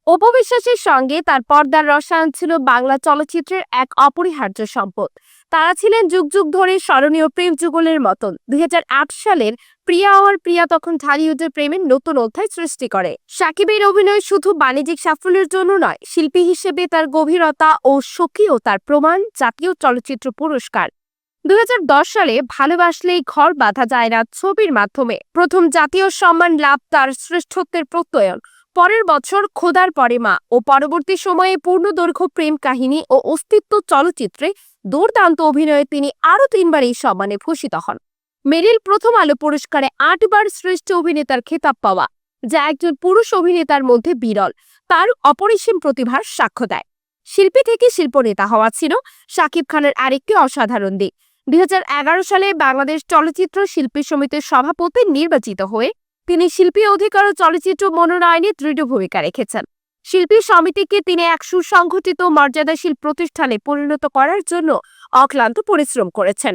অপবিশ্বাসের সঙ্গে তার পর্দার রসায়ন ছিল বাংলা চলচ্চিত্রের এক অপরিহার্য সম্পদ। তারা ছিলেন যুগ যুগ ধরে স্মরণীয় প্রেম যুগলের মতন। ২০০৮ সালের প্রিয়া আর প্রিয়া তখন ঢালিউডের প্রেমের নতুন অধ্যায় সৃষ্টি করে। সাকিবের অভিনয় শুধু বাণিজ্যিক সাফল্যের জন্য নয়, শিল্পী হিসেবে তার গভীরতা ও স্বকীয়তার প্রমাণ জাতীয় চলচ্চিত্র পুরস্কার। ২০১০ সালে ভালোবাসলেই ঘর বাঁধা যায় না ছবির মাধ্যমে প্রথম জাতীয় সম্মান লাভ তার শ্রেষ্ঠত্বের প্রত্যয়ন। পরের বছর খোদার পরে মা ও পরবর্তী সময়ে পূর্ণদৈর্ঘ্য প্রেম কাহিনী ও অস্তিত্ব চলচ্চিত্রে দুর্দান্ত অভিনয়ে তিনি আরও ৩বার এই সম্মানে ভূষিত হন। মেরিল প্রথম আলো পুরস্কারে ৮বার শ্রেষ্ঠ অভিনেতার খেতাব পাওয়া, যা একজন পুরুষ অভিনেতার মধ্যে বিরল, তার অপরিসীম প্রতিভার সাক্ষ্য দেয়। শিল্পী থেকে শিল্পনেতা হওয়া ছিল শাকিব খানের আরেকটি অসাধারণ দিক। ২০১১ সালে বাংলাদেশ চলচ্চিত্র শিল্পী সমিতির সভাপতি নির্বাচিত হয়ে তিনি শিল্পী অধিকার ও চলচ্চিত্র মনোনয়নে দৃঢ় ভূমিকা রেখেছেন। শিল্পী সমিতিকে তিনি এক সুসংগঠিত মর্যাদাশীল প্রতিষ্ঠানে পরিণত করার জন্য অক্লান্ত পরিশ্রম করেছেন।